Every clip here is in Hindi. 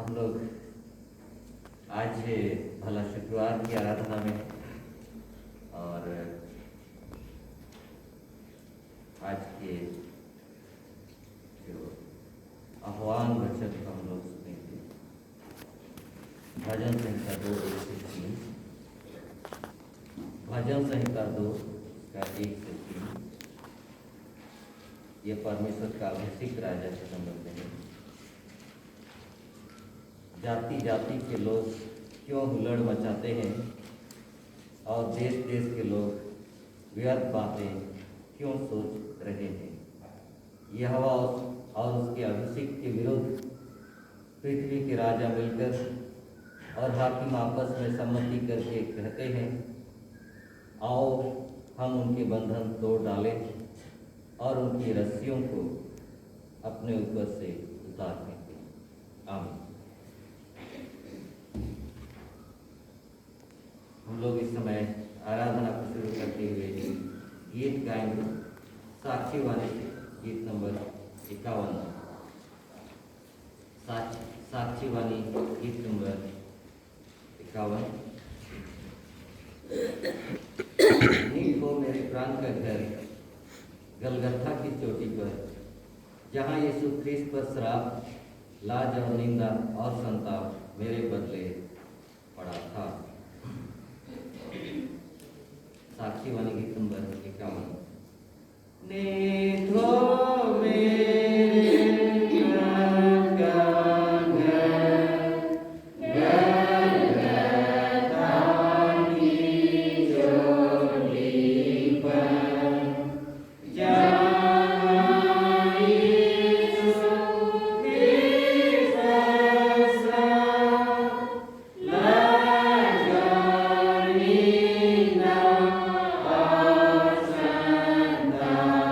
हम लोग आज भला शुक्रवार की आराधना में हैं और आज के जो आह्वान वचन को हम लोग सुनेंगे। भजन संहिता 2:1-3। भजन संहिता 2:1-3। ये परमेश्वर का अभिषेक राजा से संबंध है। जाति जाति के लोग क्यों हुल्लड़ मचाते हैं और देश देश के लोग व्यर्थ बातें क्यों सोच रहे हैं। यहोवा और उसके अभिषेक के विरुद्ध पृथ्वी के राजा मिलकर और हाकिम आपस में सम्मति करके कहते हैं, आओ हम उनके बंधन तोड़ डालें और उनकी रस्सियों को अपने ऊपर से उतार दें। आमीन। हम लोग इस समय आराधना को शुरू करते हुए गीत गाएंगे। साक्षी वाणी गीत नंबर 51। साक्षी वाणी गीत नंबर 51। नीक हो मेरे प्राण का घर गलगथा की चोटी पर, जहाँ यीशु ख्रीस्त पर श्राप, लाज और निंदा और संताप मेरे बदले पड़ा था। साक्षी वाणी गीत नंबर 51। नीक हो मेरे प्राण का घर गलगथा की चोटी पर, जहाँ यीशु ख्रीस्त पर श्राप, लाज और निंदा और संताप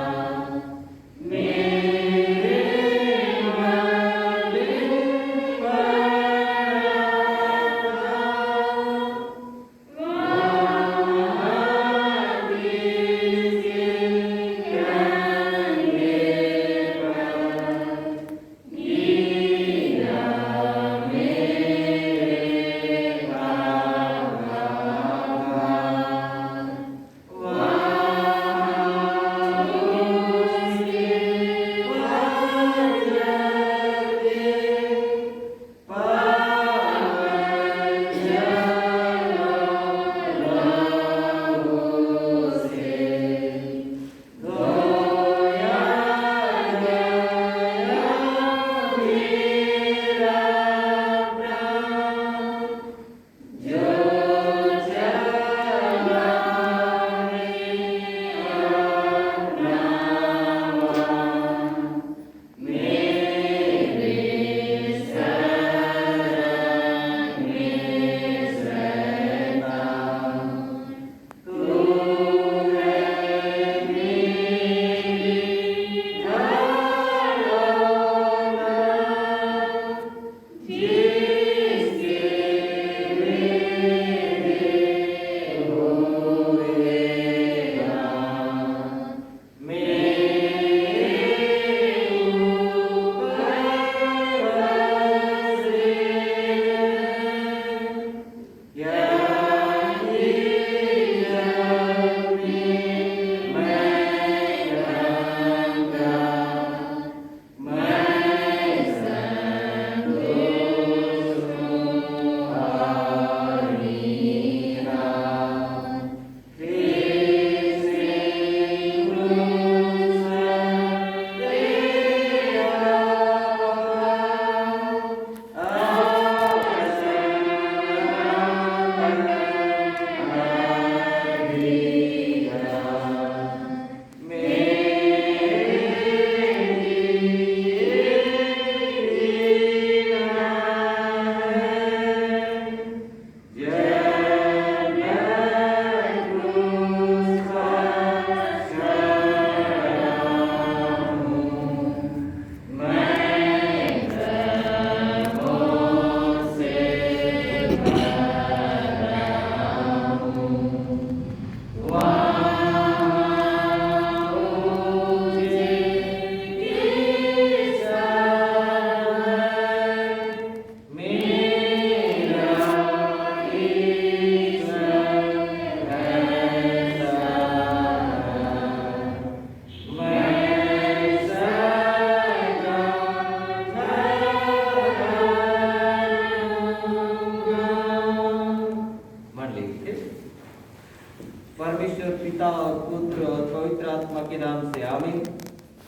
पवित्र आत्मा के नाम से आमीन।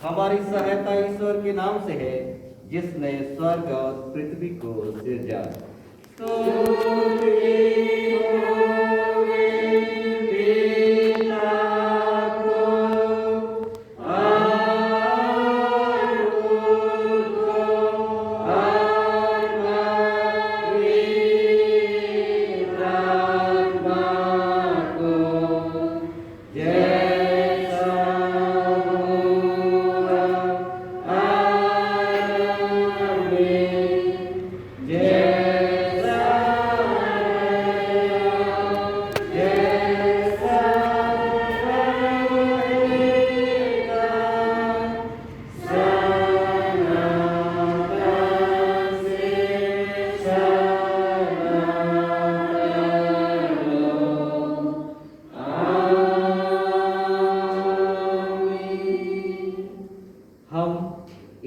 हमारी सहायता ईश्वर के नाम से है, जिसने स्वर्ग और पृथ्वी को सृजा।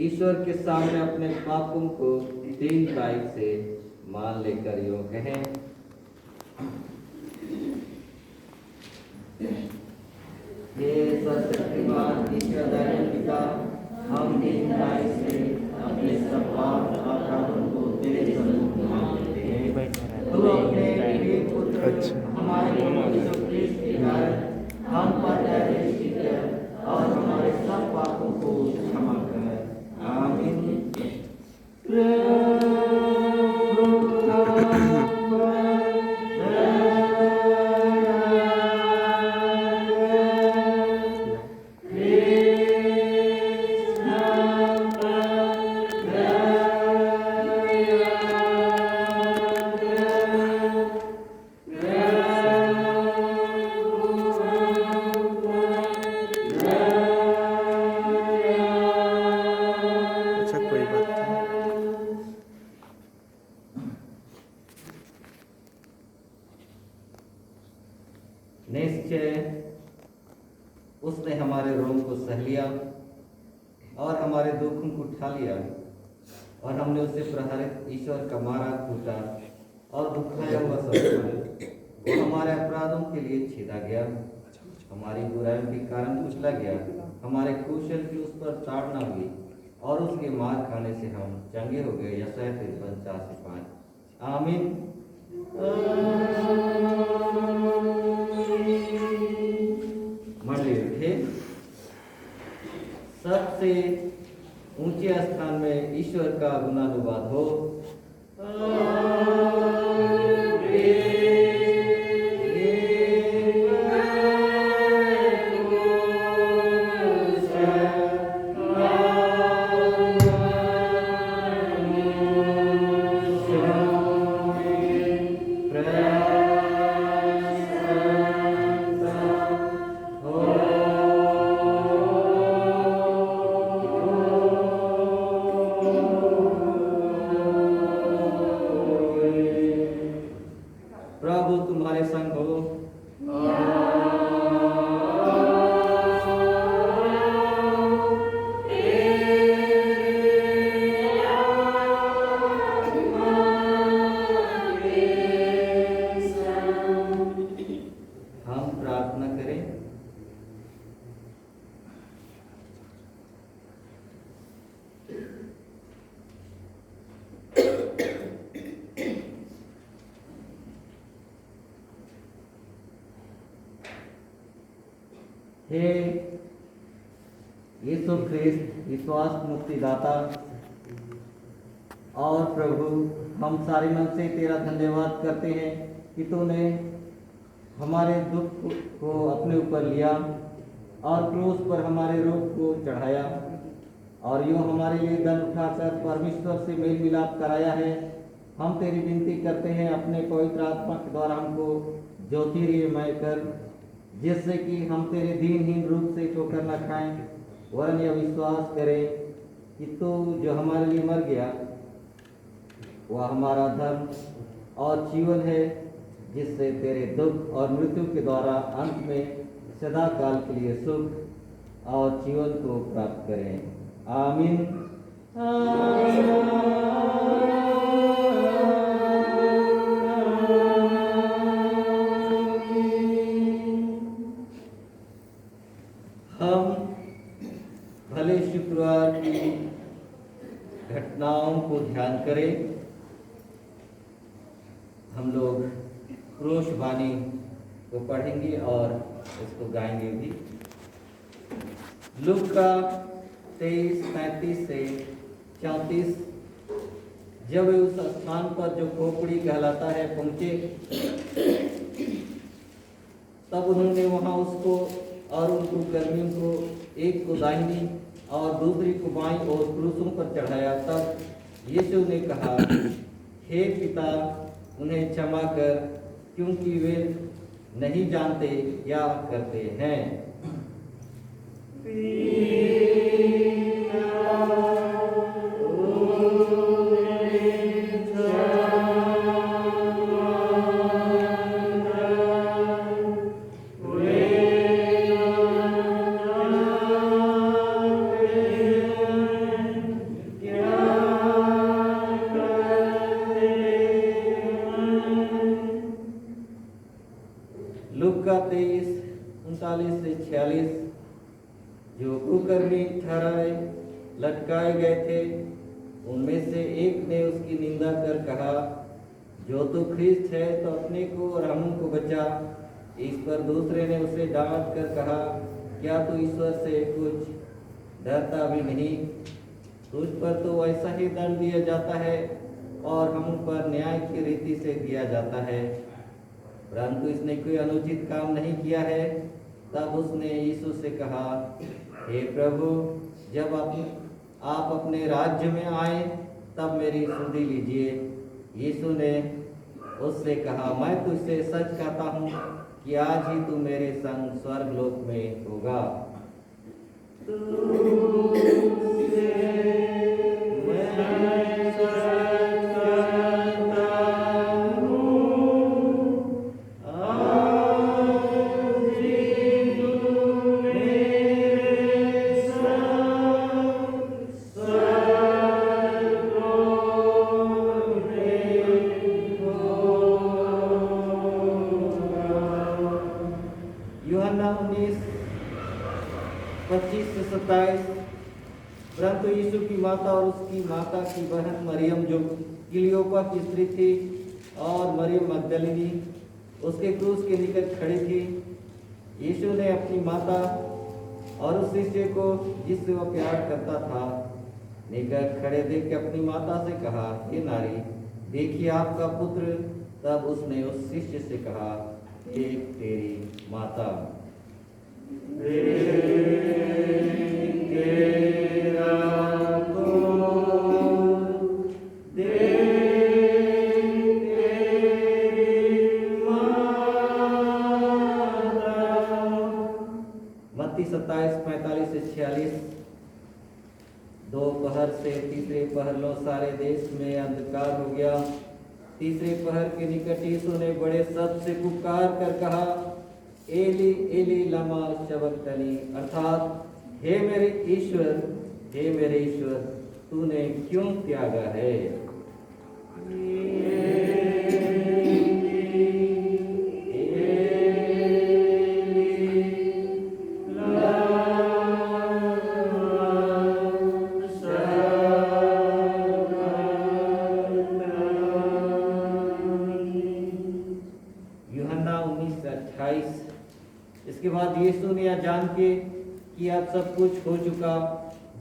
ईश्वर के सामने अपने पापों को दीनताई से मान लेकर यूं कहें, हे सर्वशक्तिमान ईश्वर दयालु पिता, हम दीनताई से अपने सब पाप अपराधों को तेरे सम्मुख मांगते हैं। तू अपने एक पुत्र हमारे प्रभु यीशु क्रिस्त के कारण हम पर दया दृष्टि कर और हमारे सब पापों को क्षमा कर। आमीन। निश्चय उसने हमारे रोग को सह लिया और हमारे दुखों को उठा लिया, और हमने उसे प्रहारित ईश्वर का मारा कूटा और दुखाया हुआ सब वो हमारे अपराधों के लिए छेदा गया, हमारी बुराइयों के कारण कुचला गया। हमारे कुशल की उस पर ताड़ना हुई और उसके मार खाने से हम चंगे हो गए। यशायाह 53:4-5। आमीन। मंडली उठे। सबसे ऊंचे स्थान में ईश्वर का गुणानुवाद हो। प्रभु तुम्हारे संग हो। हम प्रार्थना करें। हे यीशु ख्रिस्त विश्वास मुक्तिदाता और प्रभु, हम सारे मन से तेरा धन्यवाद करते हैं कि तूने हमारे दुख को अपने ऊपर लिया और क्रूस पर हमारे रोग को चढ़ाया और यूँ हमारे लिए दंड उठाकर परमेश्वर से मेल मिलाप कराया है। हम तेरी विनती करते हैं, अपने पवित्र आत्मा के द्वारा हमको ज्योतिर्मय कर, जिससे कि हम तेरे दीनहीन रूप से ठोकर न खाएं, वरन यह विश्वास करें कि तू जो हमारे लिए मर गया वह हमारा धर्म और जीवन है, जिससे तेरे दुख और मृत्यु के द्वारा अंत में सदा काल के लिए सुख और जीवन को प्राप्त करें। आमीन। हम भले शुक्रवार की घटनाओं को ध्यान करें। हम लोग क्रोश बानी को पढ़ेंगे और इसको गाएंगे भी। लूका 23:33 से 34। जब वे उस स्थान पर जो खोपड़ी कहलाता है पहुंचे, तब उन्होंने वहां उसको और उन कर्मियों को, एक को दाहिनी और दूसरी को बाईं ओर क्रूसों पर चढ़ाया। तब यीशु ने कहा, हे पिता, उन्हें क्षमा कर, क्योंकि वे नहीं जानते क्या करते हैं। लूका 23:39 से 46। जो कुकर्मी ठहराए लटकाए गए थे, उनमें से एक ने उसकी निंदा कर कहा, जो तू ख्रिस्त है तो अपने को और हमको बचा। इस पर दूसरे ने उसे डांट कर कहा, क्या तू ईश्वर से कुछ डरता भी नहीं? तुझ पर तो ऐसा ही दंड दिया जाता है और हम पर न्याय की रीति से दिया जाता है, परंतु इसने कोई अनुचित काम नहीं किया है। तब उसने यीशु से कहा, हे प्रभु, जब आप अपने राज्य में आए तब मेरी सुधि लीजिए। यीशु ने उससे कहा, मैं तुझसे सच कहता हूँ कि आज ही तू मेरे संग स्वर्गलोक में होगा। यूहन्ना 19:25 से 27। परंतु यीशु की माता और उसकी माता की बहन मरियम, जो किलियोपा की स्त्री थी, और मरियम मगदलिनी उसके क्रूस के निकट खड़ी थी। यीशु ने अपनी माता और उस शिष्य को, जिससे वह प्यार करता था, निकट खड़े देख के अपनी माता से कहा, हे नारी, देखिए आपका पुत्र। तब उसने उस शिष्य से कहा, एक तेरी माता। मत्ती 27:45 से 46। दोपहर से तीसरे पहर लो सारे देश में अंधकार हो गया। तीसरे पहर के निकट यीशु ने बड़े शब्द से पुकार कर कहा, एली एली लमा शबक्तनी, अर्थात हे मेरे ईश्वर, तूने क्यों त्यागा है? यूहन्ना 19:28। इसके बाद यीशु ने यह जान के कि अब सब कुछ हो चुका,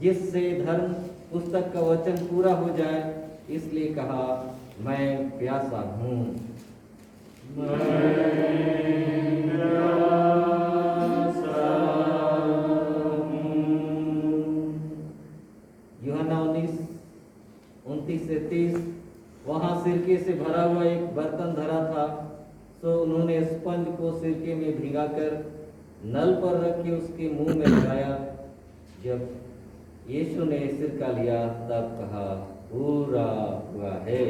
जिससे धर्म पुस्तक का वचन पूरा हो जाए, इसलिए कहा, मैं प्यासा हूँ। यूहन्ना 19:29 से 30। वहां सिरके से भरा हुआ एक बर्तन धरा था, तो उन्होंने स्पंज को सिरके में भिगाकर नल पर रख के उसके मुंह में लगाया। जब यीशु ने सिरका लिया तब कहा, पूरा हुआ है।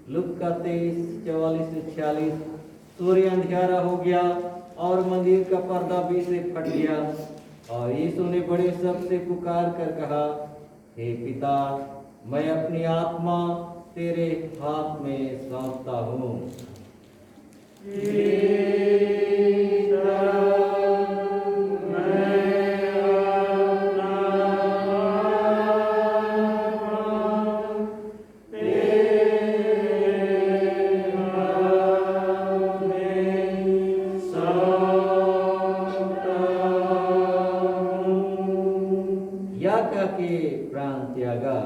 लूका 23:44 से 46। सूर्य अंधियारा हो गया और मंदिर का पर्दा भी से फट गया, और यीशु ने बड़े शब्द से पुकार कर कहा, हे पिता, मैं अपनी आत्मा तेरे हाथ में सौंपता हूँ। या कह के प्राण त्यागा,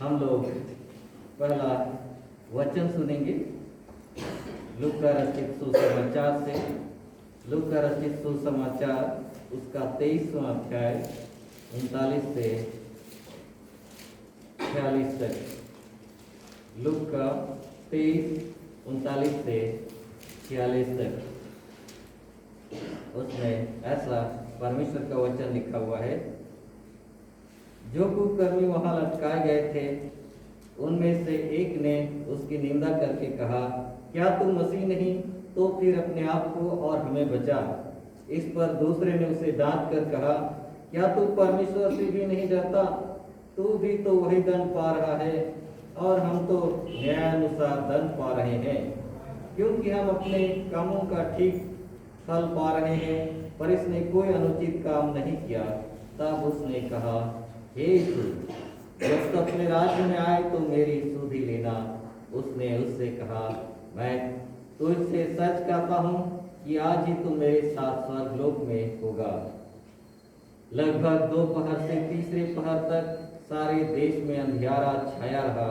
हम लोग पहला वचन सुनेंगे लूका रचित सुसमाचार से। लूका रचित सुसमाचार उसका 23वां अध्याय 39 से 46 तक। लूका 23:39 से 46 तक। उसमें ऐसा परमेश्वर का वचन लिखा हुआ है, जो कुकर्मी वहां लटकाए गए थे उनमें से एक ने उसकी निंदा करके कहा, क्या तू मसीह नहीं तो फिर अपने आप को और हमें बचा। इस पर दूसरे ने उसे डांट कर कहा, क्या तू परमेश्वर से भी नहीं डरता। तू भी तो वही दंड पा रहा है और हम तो न्यायानुसार दंड पा रहे हैं, क्योंकि हम अपने कामों का ठीक फल पा रहे हैं, पर इसने कोई अनुचित काम नहीं किया। तब उसने कहा, हे यीशु, जब तू अपने राज्य में आए तो मेरी सुधि लेना। उसने उससे कहा, मैं तुझसे सच कहता हूँ कि आज ही तू मेरे साथ स्वर्गलोक में होगा। लगभग दोपहर से तीसरे पहर तक सारे देश में अंधियारा छाया रहा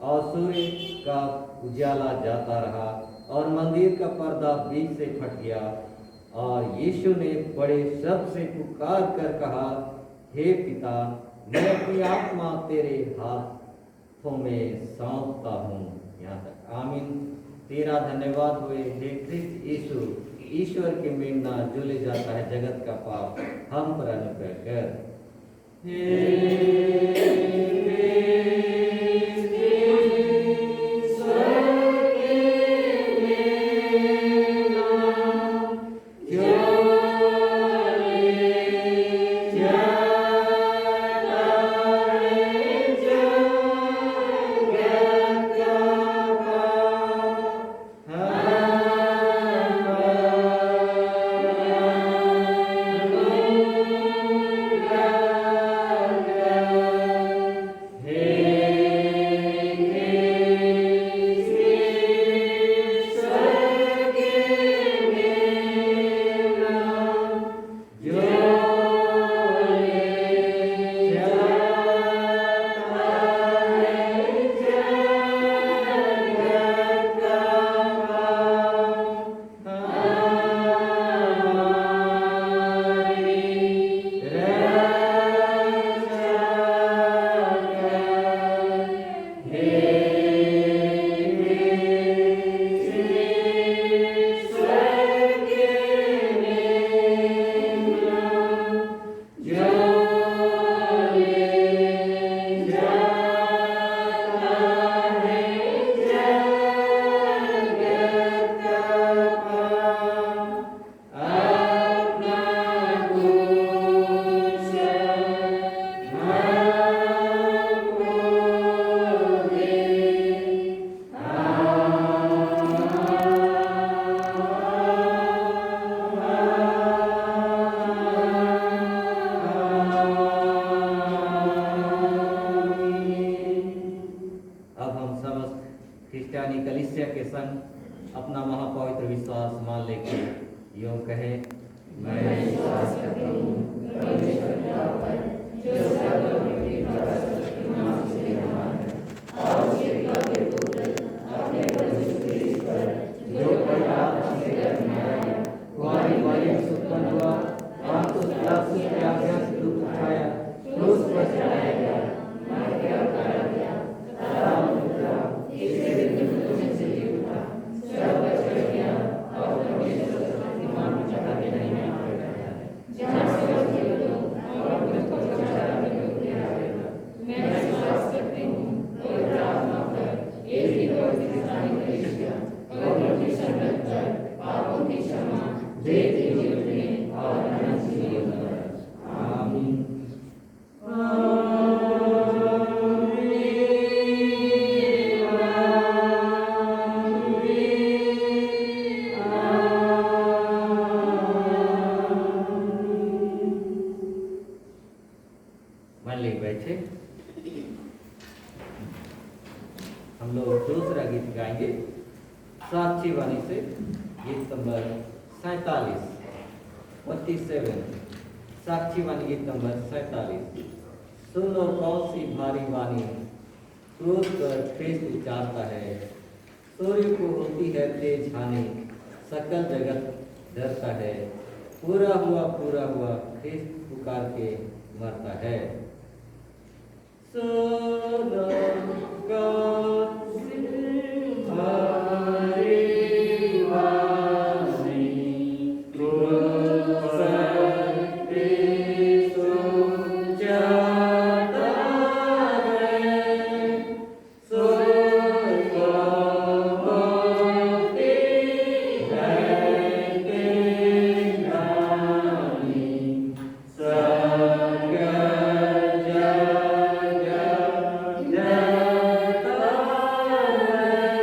और सूर्य का उजाला जाता रहा और मंदिर का पर्दा बीच से फट गया। और यीशु ने बड़े शब्द से पुकार कर कहा, हे पिता, मैं अपनी आत्मा तेरे हाथों में सौंपता हूँ। यहाँ तक आमीन। तेरा धन्यवाद हुए हे कृष्ण यीशु, ईश्वर के मेमना जो ले जाता है जगत का पाप, हम पर अनुग्रह कर। Hey विश्वास मान लेके यूं कहे, मैं विश्वास करता हूँ परमेश्वर पिता पर, जो सर्वव्यापी सर्वशक्तिमान शक्तिमान है, और उसके भव्य पुत्र अपने परिशुद्ध क्रूस पर, जो पवित्र आत्मा से गर्भ में आया, कुंवारी मरियम से उत्पन्न हुआ, पंतुस पिलातुस के आज्ञा से दुख उठाया, क्रूस पर चढ़ाया गया, मर गया, गाड़ा गया, सलाम उतरा, तीसरे दिन मृतों में से जी उठा, स्वर्ग पर चढ़ गया और परमेश्वर शक्तिमान की जगह में नहीं आएगा, जहाँ से वो जीवितों और मृतों को चढ़ा के उठे आएगा। मैं विश्वास करती हूँ पवित्र आत्मा पर, एक ही पवित्र स्थान कलीसिया, पवित्र की संगत पर, पापों की क्षमा, देह के जीवने और अनंत जीवन पर। आमीन। मान ले बैठे। हम लोग दूसरा गीत गाएंगे साक्षी वाणी से, गीत नंबर 47, 47, साक्षी वाणी गीत नंबर 47। सुनो कौन सी भारी वाणी, क्रोध कर ख्रिस्त उचारता है, सूर्य को होती है तेज हानि, सकल जगत डरता है, पूरा हुआ ख्रिस्त पुकार के मरता है। सुनो कौन सी भारी वाणी, क्रोध कर ख्रिस्त उचारता है, सूर्य को होती है तेज हानि, सकल जगत डरता है,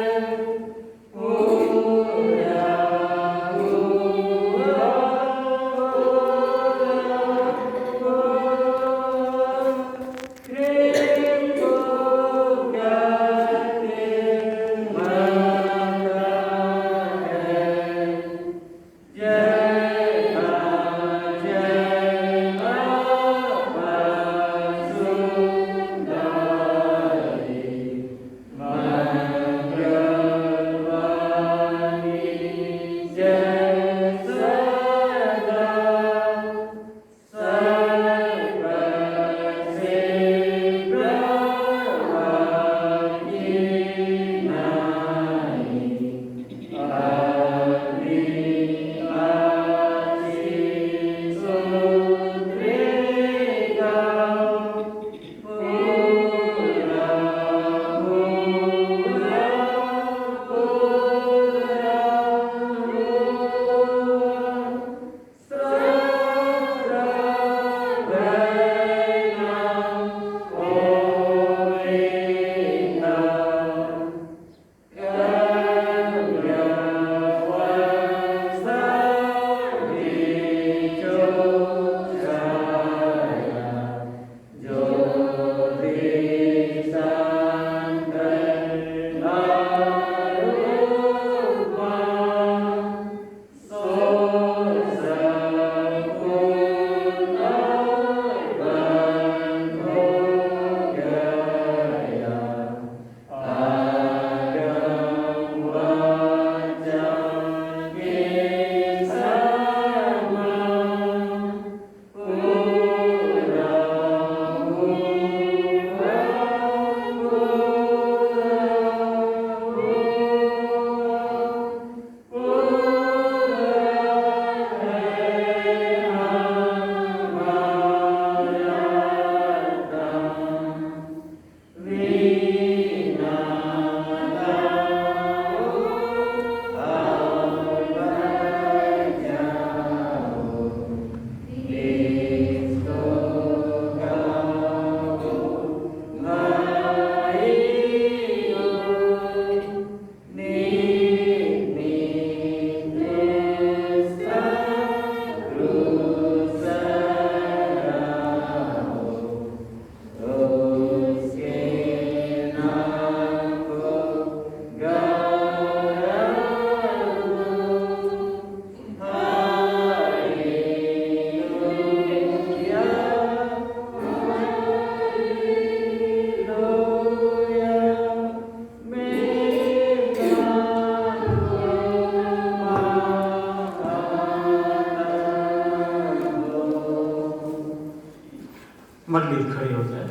मंडली खड़ी हो जाए।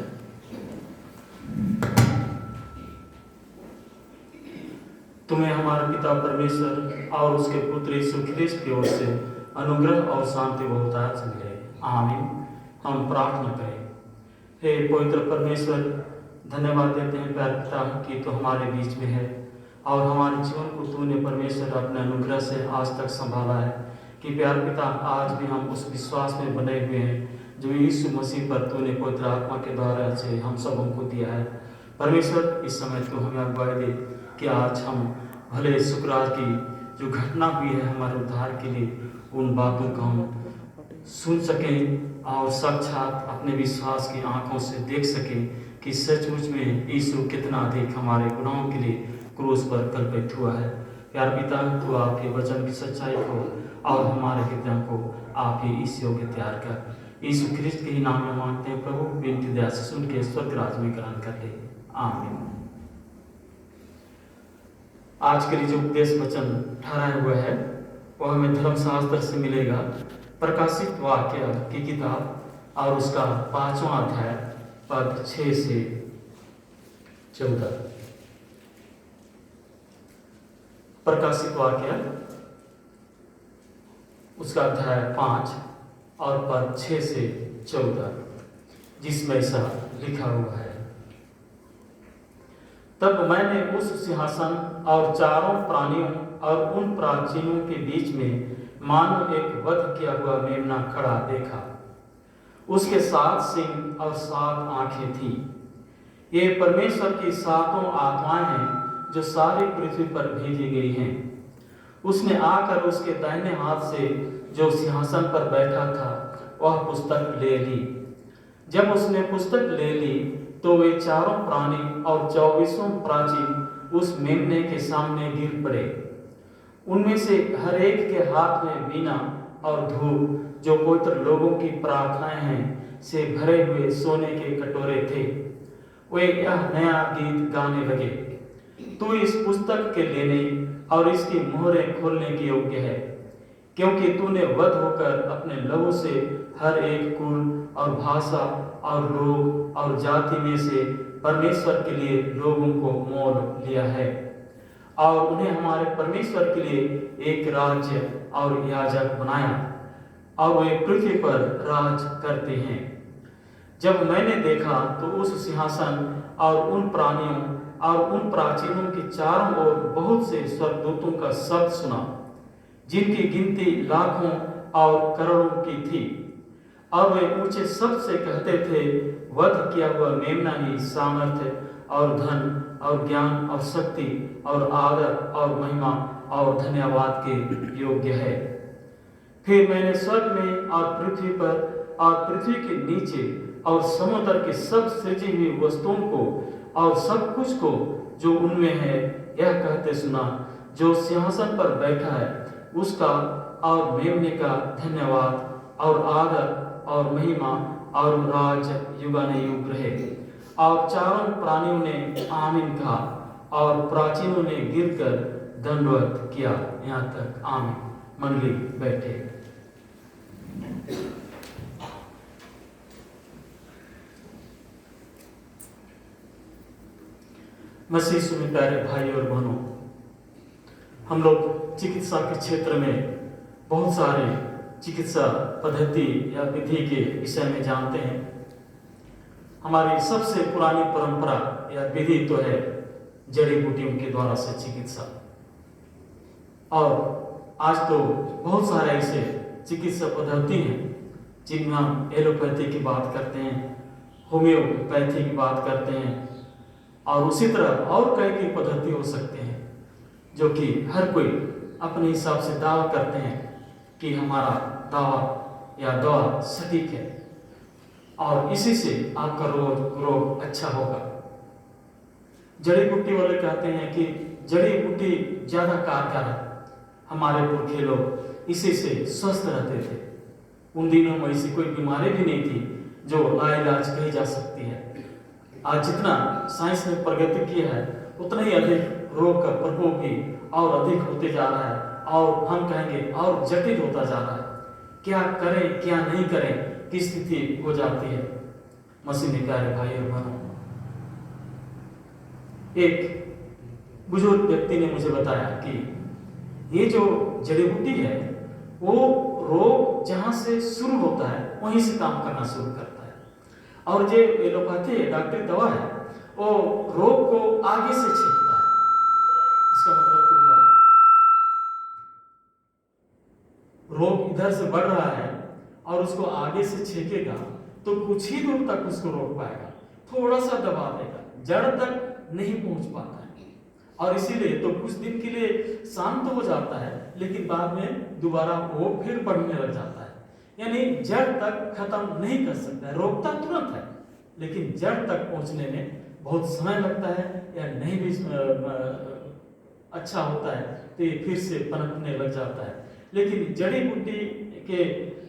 तुम्हें हमारे पिता परमेश्वर और उसके पुत्र यीशु ख्रिस्त की ओर से अनुग्रह और शांति बहुतायत से मिले। आमीन। हम प्रार्थना करें। हे पवित्र परमेश्वर, धन्यवाद देते हैं प्यारे पिता कि तो हमारे बीच में है और हमारे जीवन को तूने परमेश्वर अपने अनुग्रह से आज तक संभाला है कि प्यारे पिता आज भी हम उस विश्वास में बने हुए हैं जो यीशु मसीह पर तूने पवित्र आत्मा के द्वारा से हम सब हमको दिया है। परमेश्वर, इस समय तो हमें अगुवाई दे कि आज हम भले शुक्रवार की जो घटना हुई है हमारे उद्धार के लिए उन बातों को हम सुन सकें और साक्षात अपने विश्वास की आंखों से देख सकें कि सचमुच में यीशु कितना अधिक हमारे गुनाहों के लिए क्रूस पर कल्पित हुआ है। प्यार पिता, तो आपके वचन की सच्चाई को और हमारे हृदय को आप ही इस योग्य तैयार कर यीशु ख्रिस्त के ही नाम में मांगते हैं प्रभु। विनती दया से सुन के स्वर्ग राज में ग्रहण कर ले। आमीन। आज के लिए जो उपदेश वचन ठहराया हुआ है वह हमें धर्मशास्त्र से मिलेगा। प्रकाशित वाक्य की किताब और उसका 5वां अध्याय पद 6 से 14। प्रकाशित वाक्य उसका अध्याय 5 और पद 6 से 14, जिसमें ऐसा लिखा हुआ है। तब मैंने उस सिंहासन और चारों प्राणियों और उन प्राचीनों के बीच में मानो एक वध किया हुआ मेमना खड़ा देखा। उसके 7 सिंग और 7 आंखें थीं। ये परमेश्वर की 7 आत्माएं हैं जो सारी पृथ्वी पर भेजी गई हैं। उसने आकर उसके दाहिने हाथ से जो सिंहासन पर बैठा था वह पुस्तक ले ली। जब उसने पुस्तक ले ली तो वे चारों प्राणी और 24 प्राचीन उस मेमने के सामने गिर पड़े। उनमें से हर एक के हाथ में वीणा और धूप जो पवित्र लोगों की प्रार्थनाएं हैं से भरे हुए सोने के कटोरे थे। वे यह नया गीत गाने लगे, तू इस पुस्तक के लेने और इसकी मोहरें खोलने के योग्य है, क्योंकि तूने वध होकर अपने लहू से हर एक कुल और भाषा और लोग और जाति में से परमेश्वर के लिए लोगों को मोल लिया है और उन्हें हमारे परमेश्वर के लिए एक राज्य और याजक बनाया और वे पृथ्वी पर राज करते हैं। जब मैंने देखा तो उस सिंहासन और उन प्राणियों और उन प्राचीनों के चारों ओर बहुत से स्वर्गदूतों का शब्द सुना, जिनकी गिनती लाखों और करोड़ों की थी, और वे ऊंचे शब्द से कहते थे, वध किया हुआ मेमना ही सामर्थ्य और धन और ज्ञान और शक्ति और आदर और महिमा और धन्यवाद के योग्य है। फिर मैंने स्वर्ग में और पृथ्वी पर और पृथ्वी के नीचे और समुद्र के सब सृजी हुई वस्तुओं को और सब कुछ को जो उनमें है यह कहते सुना, जो सिंहासन पर बैठा है उसका और मेमने का धन्यवाद और आदर और महिमा और राज युगानुयुग रहे। और चारों प्राणियों ने आमीन कहा और प्राचीनों ने गिरकर दंडवत किया। यहाँ तक आमीन। मंडली बैठे। मसीह में प्यारे भाई और बहनों, हम लोग चिकित्सा के क्षेत्र में बहुत सारे चिकित्सा पद्धति या विधि के विषय में जानते हैं। हमारी सबसे पुरानी परंपरा या विधि तो है जड़ी बूटियों के द्वारा से चिकित्सा, और आज तो बहुत सारे ऐसे चिकित्सा पद्धति हैं जिनमें हम एलोपैथी की बात करते हैं, होम्योपैथी की बात करते हैं, और उसी तरह और कई की पद्धति हो सकते हैं जो कि हर कोई अपने हिसाब से दावा करते हैं कि हमारा दावा या दवा सटीक है और इसी से आपका रोग अच्छा होगा। जड़ी बूटी वाले कहते हैं कि जड़ी बूटी ज़्यादा कारगर है, हमारे पुरखे लोग इसी से स्वस्थ रहते थे। उन दिनों में ऐसी कोई बीमारी भी नहीं थी जो लाइलाज कही जा सकती है। आज जितना साइंस ने प्रगति की है उतना ही अधिक रोग का प्रकोप भी और अधिक होते जा रहा है, और हम कहेंगे और जटिल होता जा रहा है। क्या करें क्या नहीं करें की स्थिति हो जाती है। मसीह में प्यारे भाई और बहनों, एक बुजुर्ग व्यक्ति ने मुझे बताया कि ये जो जड़ी बूटी है वो रोग जहां से शुरू होता है वहीं से काम करना शुरू करता है, और जो एलोपैथी डॉक्टरी दवा है वो रोग को आगे से छींकता है। इसका मतलब तो हुआ रोग इधर से बढ़ रहा है और उसको आगे से छेकेगा तो कुछ ही दूर तक उसको रोक पाएगा, थोड़ा सा दबा देगा, जड़ तक नहीं पहुंच पाता है, और इसीलिए तो कुछ दिन के लिए शांत हो जाता है, लेकिन बाद में दोबारा वो फिर बढ़ने लग जाता है। यानी जड़ तक खत्म नहीं कर सकता है, रोकता तुरंत है लेकिन जड़ तक पहुंचने में बहुत समय लगता है, या नहीं भी अच्छा होता है तो ये फिर से पनपने लग जाता है। लेकिन जड़ी बूटी के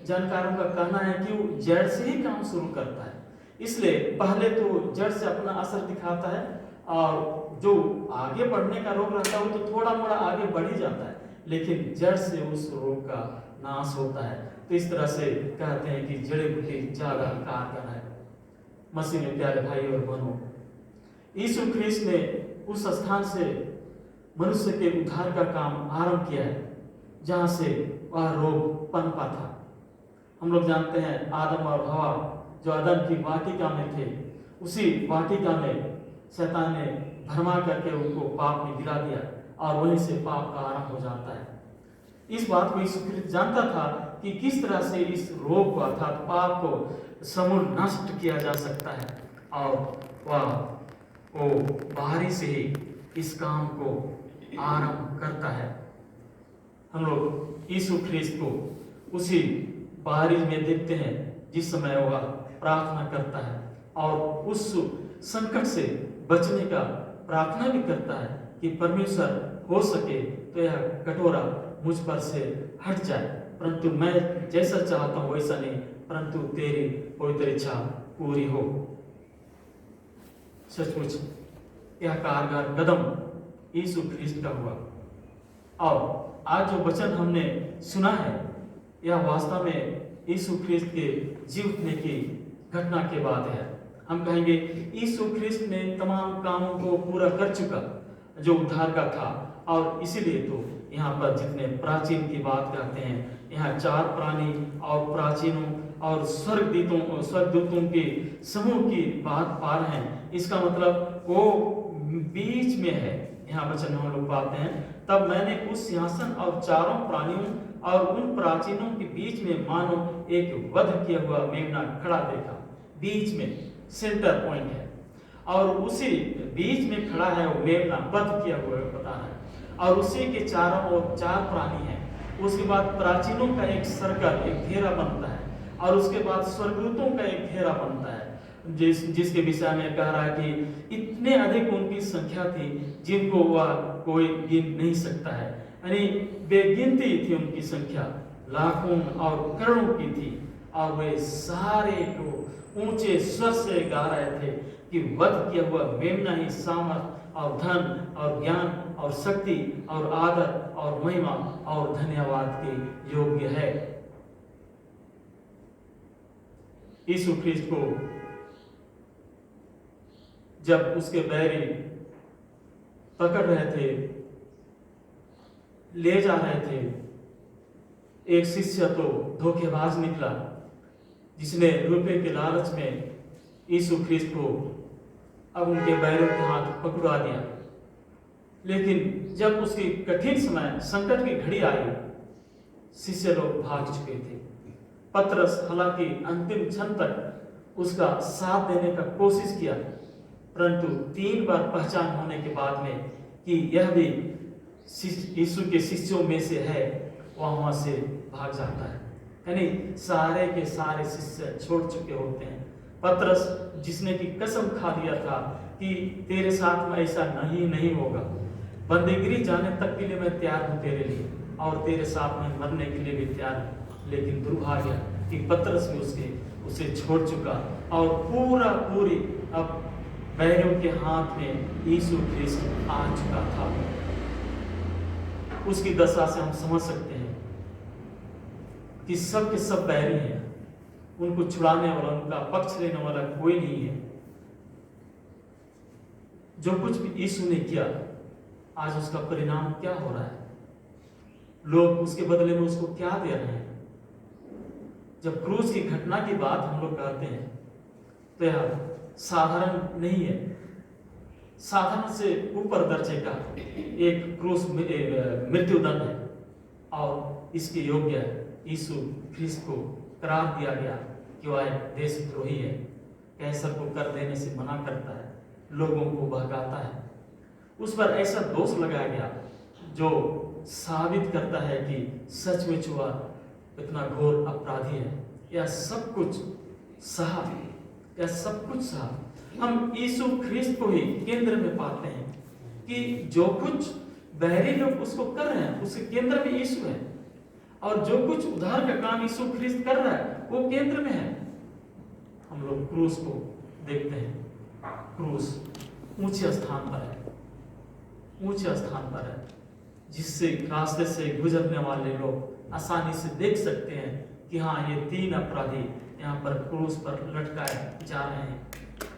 जानकारों का कहना है कि वो जड़ से ही काम शुरू करता है, इसलिए पहले तो जड़ से अपना असर दिखाता है, और जो आगे बढ़ने का रोग रहता है वो तो थोड़ा मोड़ा आगे बढ़ ही जाता है, लेकिन जड़ से उस रोग का नाश होता है। तो इस तरह से कहते हैं कि जड़ी बूटी ज्यादा कारगर है। मसीह में प्यारे भाई और बहनों, यीशु ख्रीस्त ने उस स्थान से मनुष्य के उद्धार का काम आरंभ किया है जहां से वह रोग पनपा था। हम लोग जानते हैं आदम और हवा जो अदन की वाटिका में थे, उसी वाटिका में शैतान ने भरमा करके उनको पाप में गिरा दिया, और वहीं से पाप का आरंभ हो जाता है। इस बात को यीशु ख्रीस्त जानता था कि किस तरह से इस रोग को अर्थात पाप को समूल नष्ट किया जा सकता है, और वो बाहरी से ही इस काम को आरंभ करता है। हम लोग यीशु ख्रीस्त को उसी बाहरी में देखते हैं जिस समय वह प्रार्थना करता है, और उस संकट से बचने का प्रार्थना भी करता है कि परमेश्वर हो सके तो यह कटोरा मुझ पर से हट जाए, परंतु मैं जैसा चाहता हूं वैसा नहीं, परंतु तेरी पवित्र इच्छा पूरी हो। सचमुच यह कारगर कदम यीशु ख्रीस्त का हुआ, और आज जो वचन हमने सुना है यह वास्तव में यीशु ख्रीस्त के जी उठने की घटना के बाद है। हम कहेंगे यीशु ख्रीस्त ने तमाम कामों को पूरा कर चुका जो उद्धार का था, और इसीलिए तो यहाँ पर जितने प्राचीन की बात करते हैं, यहाँ 4 प्राणी और प्राचीनों और स्वर्गदूतों के समूह की बात पा रहे हैं। इसका मतलब वो बीच में है। यहाँ वचन हम लोग पाते हैं, तब मैंने उस सिंहासन और 4 प्राणियों और उन प्राचीनों के बीच में मानो एक वध किया हुआ मेमना खड़ा देखा। बीच में सेंटर पॉइंट है, और उसी बीच में खड़ा है वो मेमना, वध किया हुआ पता है, और उसी के चारों ओर 4 प्राणी हैं। उसके बाद प्राचीनों का एक सर्कल, एक घेरा बनता है, और उसके बाद स्वर्गदूतों का एक घेरा बनता है, जिसके विषय में कह रहा है कि इतने अधिक उनकी संख्या थी जिनको वह कोई गिन नहीं सकता है। यानी बेगिनती थी उनकी संख्या, लाखों और करोड़ों की थी, और वे सारे को ऊंचे स्वर से गा रहे थे कि वध किया हुआ मेमना ही सामर्थ और धन और ज्ञान और शक्ति और आदर और महिमा और धन्यवाद के योग्य है। यीशु ख्रीस्त को जब उसके बैरी पकड़ रहे थे, ले जा रहे थे, एक शिष्य तो धोखेबाज निकला जिसने रुपए के लालच में यीशु ख्रीस्त को अब उनके बैरों के हाथ पकड़ा दिया। लेकिन जब उसकी कठिन समय संकट की घड़ी आई, शिष्य लोग भाग चुके थे। पतरस हालांकि अंतिम क्षण तक उसका साथ देने का कोशिश किया, परंतु 3 बार पहचान होने के बाद में कि यह भी यीशु के शिष्यों में से है, वहां से भाग जाता है। यानी सारे के सारे शिष्य छोड़ चुके होते हैं। पतरस जिसने की कसम खा दिया था कि तेरे साथ में ऐसा नहीं होगा, बंदीगिरी जाने तक के लिए मैं तैयार हूँ तेरे लिए, और तेरे साथ में मरने के लिए भी तैयार हूँ, लेकिन दुर्भाग्य कि पतरस भी उसे छोड़ चुका, और पूरी अब बैरियों के हाथ में यीशु ख्रीस्त आ चुका था। उसकी दशा से हम समझ सकते हैं कि सब के सब बैरी हैं, उनको छुड़ाने वाला, उनका पक्ष लेने वाला कोई नहीं है। जो कुछ भी यीशु ने किया, आज उसका परिणाम क्या हो रहा है, लोग उसके बदले में उसको क्या दे रहे हैं। जब क्रूस की घटना की बात हम लोग कहते हैं तो यह साधारण नहीं है, साधारण से ऊपर दर्जे का एक क्रूस मृत्युदंड है, और इसके योग्य यीशु ख्रिस्त को करार दिया गया कि वह देशद्रोही है, कैसर को कर देने से मना करता है, लोगों को बहकाता है। उस पर ऐसा दोष लगाया गया जो साबित करता है कि सचमुच वह इतना घोर अपराधी है। यह सब कुछ सहा, यह सब कुछ सहा। हम यीशु ख्रिस्त को ही केंद्र में पाते हैं कि जो कुछ बहरी लोग उसको कर रहे हैं उसके केंद्र में यीशु है, और जो कुछ उद्धार का काम यीशु ख्रिस्त कर रहा है वो केंद्र में है। हम लोग क्रूस को देखते हैं, क्रूस ऊंचे स्थान पर है, ऊंचे स्थान पर है, जिससे रास्ते से गुजरने वाले लोग आसानी से देख सकते हैं कि हाँ, ये 3 अपराधी यहाँ पर क्रूस पर लटकाए जा रहे हैं।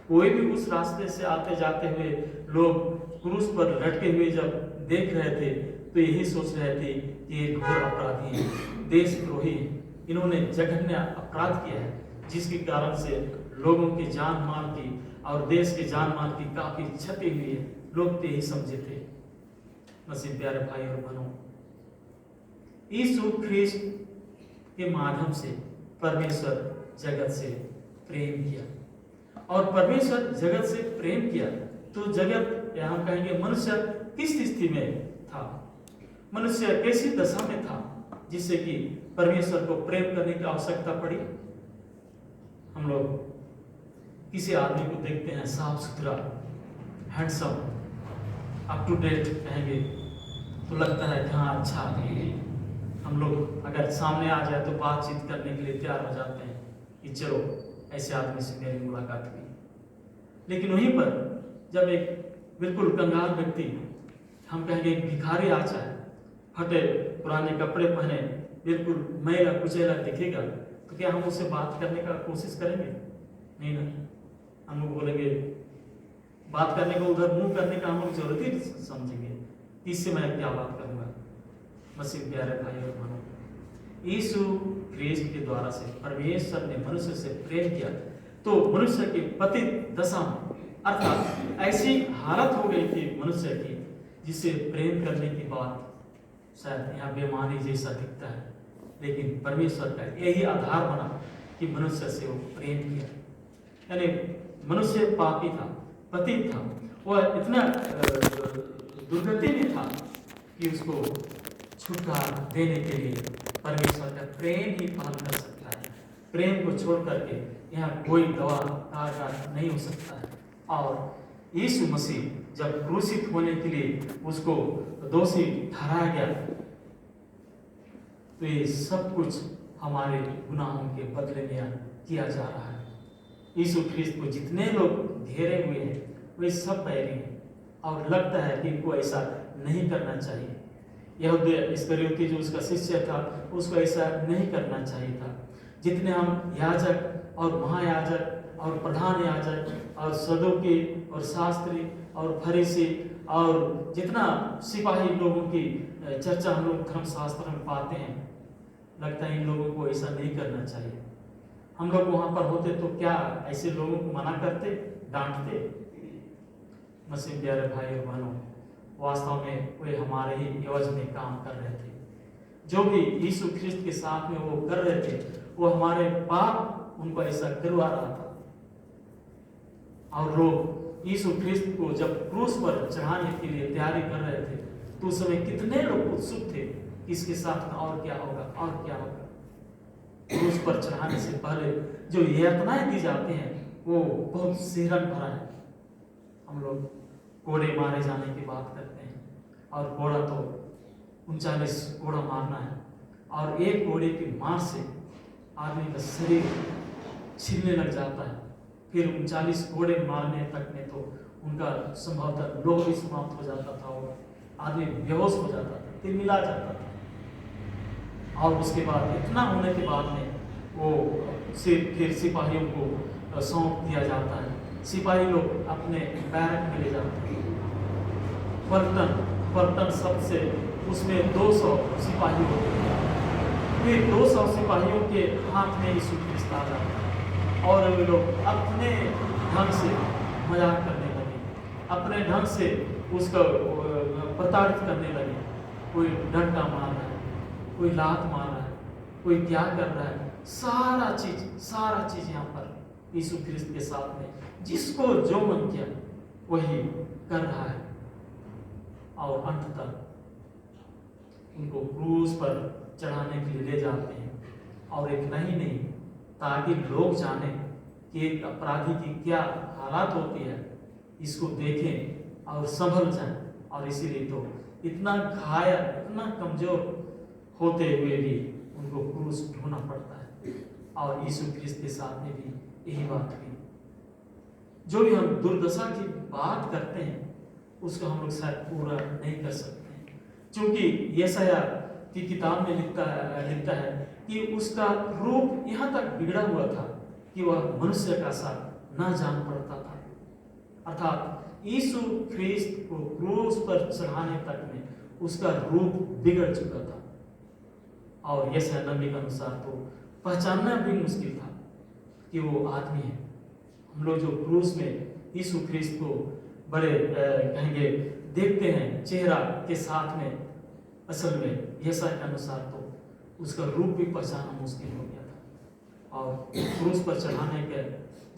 कोई भी उस रास्ते से आते जाते हुए लोग क्रूस पर लटके हुए जब देख रहे थे तो यही सोच रहे थे कि ये घोर अपराधी है, देशद्रोही है, इन्होंने जघन्य अपराध किया है, जिसके कारण से लोगों की जान माल की और देश के जान माल की काफी क्षति हुई है। लोग तो यही समझे थे। मसीह प्यारे भाई और बहनों, यीशु ख्रिस्त के माध्यम से परमेश्वर जगत से प्रेम किया, और परमेश्वर जगत से प्रेम किया तो जगत, यहाँ कहेंगे मनुष्य किस स्थिति में था, मनुष्य कैसी दशा में था जिससे कि परमेश्वर को प्रेम करने की आवश्यकता पड़ी। हम लोग किसी आदमी को देखते हैं, साफ सुथरा, हैंडसम, अप टू डेट कहेंगे तो लगता है कि हाँ अच्छा है। हम लोग अगर सामने आ जाए तो बातचीत करने के लिए तैयार हो जाते हैं कि चलो ऐसे आदमी से मेरी मुलाकात हुई। लेकिन वहीं पर जब एक बिल्कुल कंगाल व्यक्ति, हम कहेंगे एक भिखारी आ जाए, फटे पुराने कपड़े पहने, बिल्कुल मैला कुचैला दिखेगा, तो क्या हम उससे बात करने का कोशिश करेंगे? नहीं ना, हम लोग बोलेंगे बात करने को, उधर मुंह करने का हम लोग जरूरत ही समझेंगे कि इससे मैं क्या बात करूंगा। मसीह प्यारे भाई और बहनों, यीशु ख्रिस्त के द्वारा से परमेश्वर ने मनुष्य से प्रेम किया तो मनुष्य की पतित दशा में, अर्थात ऐसी हालत हो गई थी मनुष्य की जिसे प्रेम करने की बात शायद यहाँ बेमानी जैसा दिखता है, लेकिन परमेश्वर का यही आधार बना कि मनुष्य से वो प्रेम किया। यानी मनुष्य पापी था, पतित था, वह इतना दुर्गति में था कि उसको छुटकारा देने के लिए परमेश्वर का प्रेम ही पालन कर सकता है। प्रेम को छोड़ करके यहाँ कोई दवा कारगर नहीं हो सकता है। और यीशु मसीह जब क्रूसित होने के लिए उसको दोषी ठहराया गया तो ये सब कुछ हमारे गुनाहों के बदले में किया जा रहा है। यीशु ख्रिस्त को जितने लोग घेरे हुए हैं वे सब बैरी हैं, और लगता है कि इनको ऐसा नहीं करना चाहिए। यहूदा इस्करियोती जो उसका शिष्य था उसको ऐसा नहीं करना चाहिए था। जितने हम याजक और महायाजक और प्रधान याजक और सदूकी और शास्त्री और फरीसी और जितना सिपाही लोगों की चर्चा हम लोग धर्मशास्त्र में पाते हैं, लगता है इन लोगों को ऐसा नहीं करना चाहिए। हम लोग वहां पर होते तो क्या ऐसे लोगों को मना करते, डांटते? मसीह प्यारे भाई और बहनों, वास्तव में वे हमारे ही एवज में काम कर रहे थे। जो भी यीशु ख्रिस्त के साथ में वो कर रहे थे वो हमारे पाप उनको ऐसा करवा रहा था। और लोग यीशु ख्रिस्त को जब क्रूस पर चढ़ाने के लिए तैयारी कर रहे थे तो उस समय कितने लोग उत्सुक थे कि इसके साथ में और क्या होगा, और क्या होगा। क्रूस पर चढ़ाने से पहले जो यातनाएं दी जाती हैं वो बहुत सिहरन भरा है। हम लोग कोड़े मारे जाने की बात करते हैं, और कोड़ा तो 39 कोड़ा मारना है, और एक कोड़े की मार से आदमी का शरीर छिलने लग जाता है। फिर 39 कोड़े मारने तक में तो उनका संभवतः लोह भी समाप्त हो जाता था, और आदमी बेहोश हो जाता था, तिलमिला जाता था। और उसके बाद इतना होने के बाद में वो फिर सिपाहियों को सौंप दिया जाता है। सिपाही लोग अपने बैरक में ले जाते हैं। पलटन सबसे उसमें 200 सिपाही होते हैं। फिर 200 सिपाहियों के हाथ में यीशु ख्रिस्त आ जाता है और वे लोग अपने ढंग से मजाक करने लगे, अपने ढंग से उसका प्रताड़ित करने लगे। कोई डंडा मार रहा है, कोई लात मार रहा है, कोई क्या कर रहा है, सारा चीज यहाँ पर यीशु ख्रिस्त के साथ में जिसको जो मन किया वही कर रहा है। और अंततः उनको क्रूस पर चढ़ाने के लिए ले जाते हैं। और एक नहीं ताकि लोग जाने कि एक अपराधी की क्या हालात होती है, इसको देखें और संभल जाएं। और इसीलिए तो इतना घायल, इतना कमजोर होते हुए भी उनको क्रूस ढोना पड़ता है। और यीशु ख्रिस्त के साथ में भी यही बात हुई। जो भी हम दुर्दशा की बात करते हैं उसको हम लोग शायद पूरा नहीं कर सकते हैं, क्योंकि यशाया की किताब में लिखता है कि उसका रूप यहाँ तक बिगड़ा हुआ था कि वह मनुष्य का सा न जान पड़ता था। अर्थात यीशु ख्रिस्त को क्रूस पर चढ़ाने तक में उसका रूप बिगड़ चुका था। और यशाया नबी के अनुसार तो पहचानना भी मुश्किल था कि वो आदमी है। हम लोग जो क्रूस में यीशु ख्रिस्त को बड़े कहेंगे देखते हैं चेहरा के साथ में, असल में यशाया के अनुसार तो उसका रूप भी पहचानना मुश्किल हो गया था। और क्रूस पर चढ़ाने का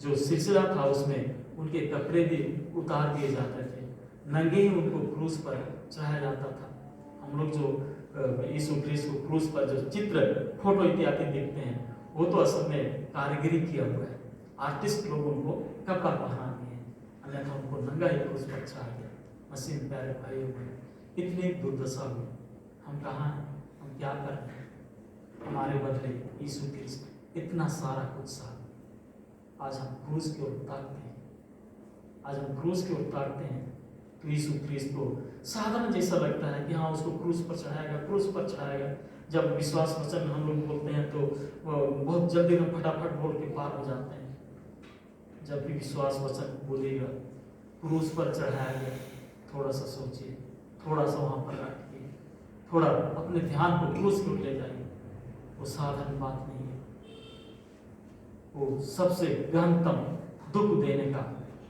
जो सिलसिला था उसमें उनके कपड़े भी उतार दिए जाते थे, नंगे ही उनको क्रूस पर चढ़ाया जाता था। हम लोग जो यीशु ख्रिस्त को क्रूस पर जो चित्र, फोटो इत्यादि देखते हैं वो तो असल में कारीगरी किया हुआ है, आर्टिस्ट लोग उनको कपड़ा पहना दिए, अन्यथा उनको नंगा ही क्रूस पर चढ़ा दिया। मसीह में प्यारे भाइयों बहनों, इतनी दुर्दशा हुई, हम कहाँ हैं, हम क्या कर रहे हैं? हमारे बदले यीशु ख्रिस्त इतना सारा कुछ सहा। आज हम क्रूस की ओर ताकते हैं, आज हम क्रूस की ओर ताकते हैं तो यीशु ख्रिस्त को साधारण जैसा लगता है कि हाँ उसको क्रूस पर चढ़ाएगा। जब विश्वास वचन हम लोग बोलते हैं तो बहुत जल्दी हम फटाफट बोल के पार हो जाते हैं। जब भी विश्वास वचन बोलेगा क्रूस पर चढ़ाया गया, थोड़ा सा सोचिए, थोड़ा सा वहाँ पर रखिए, थोड़ा अपने ध्यान को क्रूस की ओर ले जाइए। वो साधारण बात नहीं है, वो सबसे गहनतम दुख देने का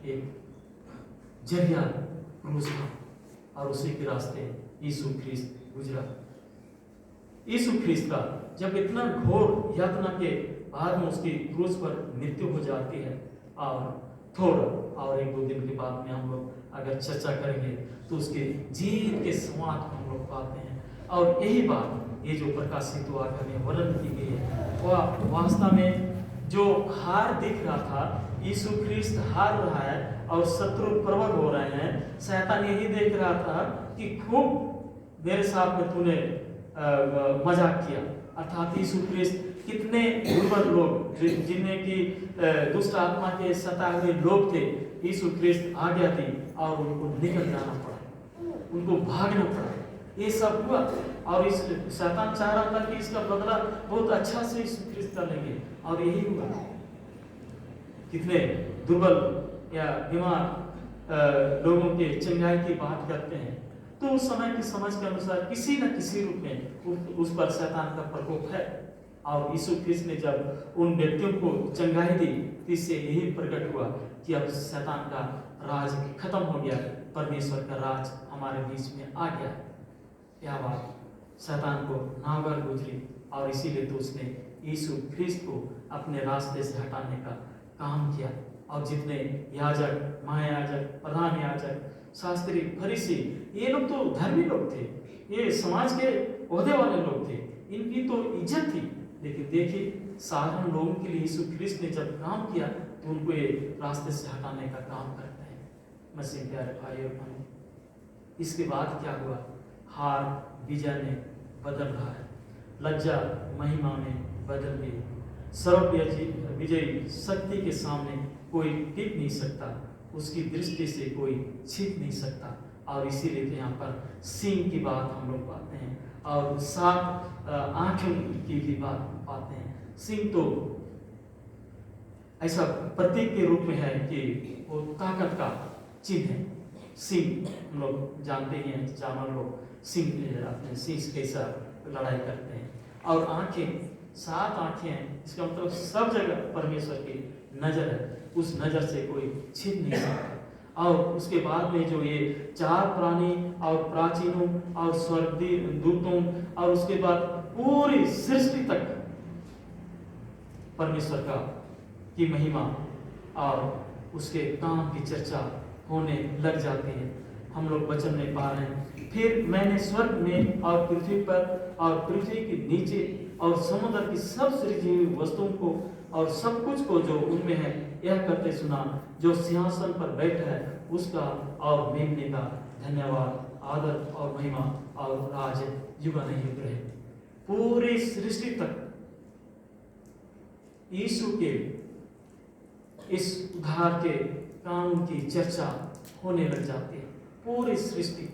एक जरिया क्रूस था और उसी के रास्ते यीशु ख्रिस्त गुजरा। यीशु ख्रिस्त का जब इतना घोर यातना के बाद में उसकी क्रूस पर मृत्यु हो जाती है और थोड़ा और 1-2 दिन के बाद में हम लोग अगर चर्चा करेंगे तो उसके जीत के संवाद को हम लोग पाते हैं। और यही बात ये जो प्रकाशित वाक्य में वर्णन की गई है वह वास्तव में जो हार दिख रहा था, यीशु ख्रिस्त हार रहा है और शत्रु प्रबल हो रहे हैं, शैतान यही देख रहा था कि खूब मेरे साथ में तूने मजाक किया। अर्थात यीशु ख्रिस्त कितने दुर्बल लोग जिन्हें की दुष्ट आत्मा के सताए हुए लोग थे, यीशु ख्रिस्त आ गया थी और उनको निकल जाना पड़ा, उनको भागना पड़ा। ये सब हुआ और इस शैतान चाह रहा था कि इसका बदला बहुत अच्छा से यीशु ख्रिस्त कर लेंगे और यही हुआ। कितने दुर्बल या बीमार लोगों के चंगाई की बात करते हैं तो उस समय की समझ के अनुसार किसी न किसी रूप में उस पर शैतान का प्रकोप है। और यीशु ख्रिस्त ने जब उन व्यक्तियों को चंगाई दी तो इससे यही प्रकट हुआ कि अब शैतान का राज खत्म हो गया, परमेश्वर का राज हमारे बीच में आ गया। यह बात शैतान को नागर गुजरी और इसीलिए तो उसने यीशु ख्रिस्त को अपने रास्ते से हटाने का काम किया। और जितने याजक, महायाजक, प्रधान याजक, शास्त्री, फरीसी, ये लोग तो धर्मी लोग थे, ये समाज के ओहदे वाले लोग थे, इनकी तो इज्जत थी। लेकिन देखिए साधारण लोगों के लिए यीशु ख्रिस्त ने जब काम किया तो उनको ये रास्ते से हटाने का काम करते हैं। मसीह प्यारे भाई और बहनों, इसके बाद क्या हुआ? हार विजय में बदल रहा है, लज्जा महिमा में बदल गई। सर्व विजयी शक्ति के सामने कोई टिक नहीं सकता, उसकी दृष्टि से कोई छिप नहीं सकता। और इसीलिए तो यहाँ पर सिंह की बात हम लोग पाते हैं और 7 आँखों की भी बात पाते हैं। सिंह तो ऐसा प्रतीक के रूप में है कि वो ताकत का चिन्ह है। सिंह हम लोग जानते ही हैं, जानवर लोग सिंह अपने शीश के साथ लड़ाई करते हैं। और आंखें, 7 आंखें हैं, इसका मतलब सब जगह परमेश्वर की नजर है, उस नजर से कोई छिप नहीं सकता। और उसके बाद में जो ये 4 प्राणी और प्राचीनों और स्वर्गदूतों और उसके बाद पूरी सृष्टि तक परमेश्वर का की महिमा और उसके काम की चर्चा होने लग जाती है। हम लोग वचन में पा रहे हैं, फिर मैंने स्वर्ग में और पृथ्वी पर और पृथ्वी के नीचे और समुद्र की सब सृजी हुई वस्तुओं को और सब कुछ को जो उनमें है यह करते सुना, जो सिंहासन पर बैठा है उसका और मेमने का धन्यवाद, आदर और महिमा और राज युगानुयुग रहे। पूरी सृष्टि तक यीशु के इस उद्धार के काम की चर्चा होने लग जाती है। पूरी सृष्टि,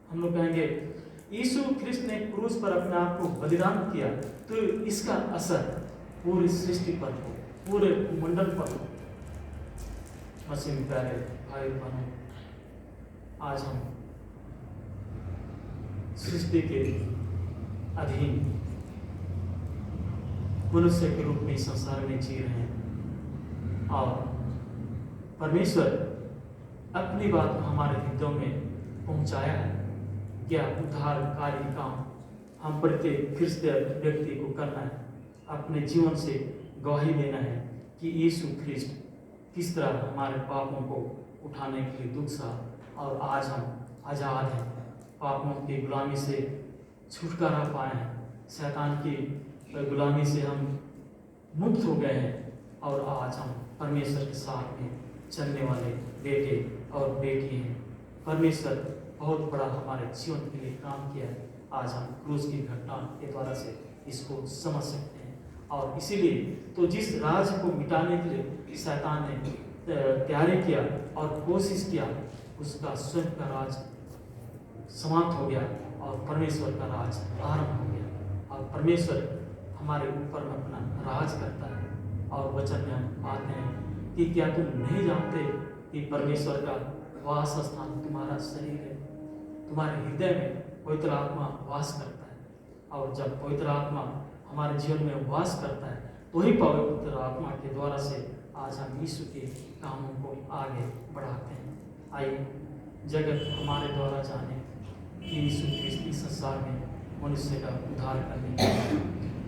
हम लोग कहेंगे यीशु ख्रिस्त ने क्रूस पर अपने आप को बलिदान किया, तो इसका असर पूरी सृष्टि पर हो, पूरे मंडल पर हो। मसीह में प्यारे भाई बहनों, आज हम सृष्टि के अधीन मनुष्य के रूप में संसार में जी रहे हैं और परमेश्वर अपनी बात को हमारे हृदयों में पहुंचाया है। क्या उद्धारकारी काम हम प्रत्येक क्रिस्तीय व्यक्ति को करना है, अपने जीवन से गवाही देना है कि यीशु ख्रिस्ट किस तरह हमारे पापों को उठाने के लिए दुख सहा और आज हम आज़ाद हैं, पापों की गुलामी से छुटकारा पाए हैं, शैतान की गुलामी से हम मुक्त हो गए हैं और आज हम परमेश्वर के साथ में चलने वाले बेटे और बेटी हैं। परमेश्वर बहुत बड़ा हमारे जीवन के लिए काम किया है। आज हम क्रूस की घटना के द्वारा से इसको समझ सकते हैं और इसीलिए तो जिस राज को मिटाने के लिए शैतान ने तैयारी किया और कोशिश किया, उसका स्वयं का राज समाप्त हो गया और परमेश्वर का राज आरंभ हो गया और परमेश्वर हमारे ऊपर में अपना राज करता है। और वचन में हम पाते हैं कि क्या तुम नहीं जानते कि परमेश्वर का वास स्थान तुम्हारा शरीर है, तुम्हारे हृदय में पवित्र आत्मा वास करता है और जब पवित्र आत्मा हमारे जीवन में वास करता है तो ही पवित्र आत्मा के द्वारा से आज हम यीशु के कामों को आगे बढ़ाते हैं। आइए जगत हमारे द्वारा जाने कि यीशु ख्रिस्त इस संसार में मनुष्य का उद्धार करने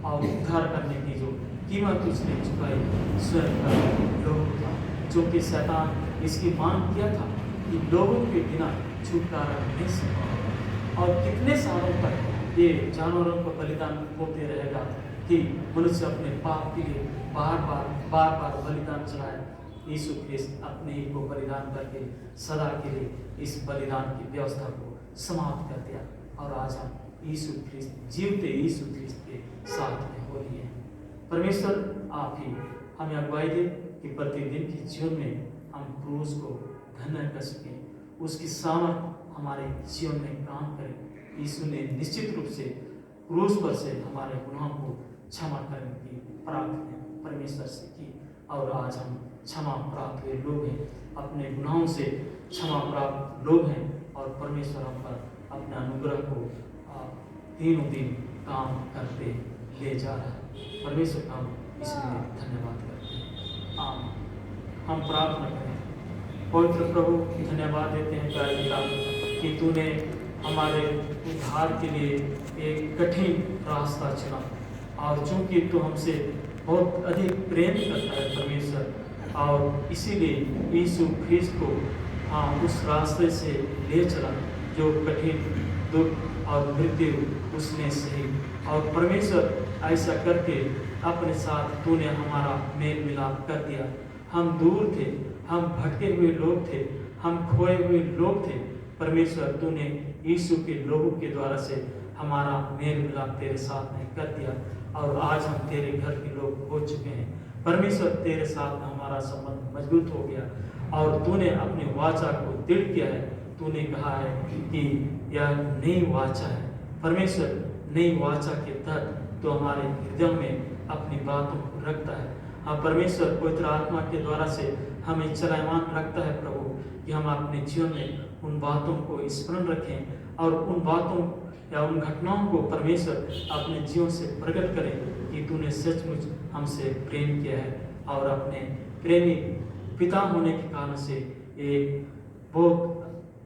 और उद्धार करने की जो कीमत उसने चुकाई स्वयं का लोगों था, जो कि शैतान इसकी मांग किया था कि लोगों के बिना छुटकारा नहीं सकता। और कितने सालों तक ये जानवरों का बलिदान होते रहेगा कि मनुष्य अपने पाप के लिए बार बार बलिदान चढ़ाए। यीशु ख्रिस्त अपने ही को बलिदान करके सदा के लिए इस बलिदान की व्यवस्था को समाप्त कर दिया और आज हम यीशु ख्रिस्त जीवते यीशु ख्रिस्त के साथ में हो लिए हैं। परमेश्वर आप ही हमें अगुवाई दे कि प्रतिदिन के जीवन में हम क्रूस को धन्य कर सकें, उसकी सामर्थ हमारे जीवन में काम करें। यीशु ने निश्चित रूप से क्रूस पर से हमारे गुनाहों को क्षमा करने की प्रार्थना परमेश्वर से की और आज हम क्षमा प्राप्त हुए लोग हैं, अपने गुनाहों से क्षमा प्राप्त लोग हैं और परमेश्वर हम पर अपने अनुग्रह को दिनों दिन काम करते ले जा रहा है। परमेश्वर का हम इसलिए धन्यवाद करते हैं। आमीन। हम प्रार्थना करें। पवित्र प्रभु धन्यवाद देते हैं प्यारे पिता कि तूने हमारे उद्धार के लिए एक कठिन रास्ता चुना और चूंकि तू हमसे बहुत अधिक प्रेम करता है परमेश्वर और इसीलिए यीशु ख्रिस्त को उस रास्ते से ले चला जो कठिन दुख और मृत्यु उसने सही और परमेश्वर ऐसा करके अपने साथ तूने हमारा मेल मिलाप कर दिया। हम दूर थे, हम भटके हुए लोग थे, हम खोए हुए लोग थे। परमेश्वर तूने यीशु के लोगों के द्वारा से हमारा मेल मिलाप तेरे साथ में कर दिया और आज हम तेरे घर के लोग हो चुके हैं। परमेश्वर तेरे साथ में हमारा संबंध मजबूत हो गया और तूने अपनी वाचा को दृढ़ किया है। तूने कहा है कि यह नई वाचा है। परमेश्वर नई वाचा के तहत तो हमारे हृदय में अपनी बातों को रखता है हाँ परमेश्वर पवित्र आत्मा के द्वारा से हमें चलायमान रखता है प्रभु, कि हम अपने जीवन में उन बातों को स्मरण रखें और उन बातों या उन घटनाओं को परमेश्वर अपने जीवन से प्रकट करें कि तूने सचमुच हमसे प्रेम किया है और अपने प्रेमी पिता होने के कारण से एक बहुत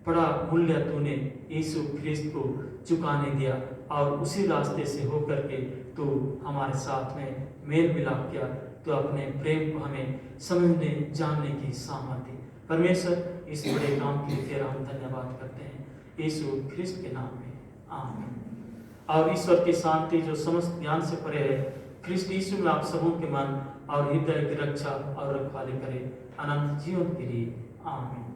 बड़ा मूल्य तूने यीशु ख्रिस्त को चुकाने दिया और उसी रास्ते से होकर के तू हमारे साथ में मेल मिलाप किया। तो अपने प्रेम को हमें समझने जानने की सामर्थ्य दी। परमेश्वर इस बड़े काम के लिए तेरा हम धन्यवाद करते हैं यीशु ख्रिस्त के नाम में, आमीन। और ईश्वर की शांति जो समस्त ज्ञान से परे है, ख्रिस्त यीशु में आप सबों के मन और हृदय की रक्षा और रखवाली करे अनंत जीवन के लिए, आमीन।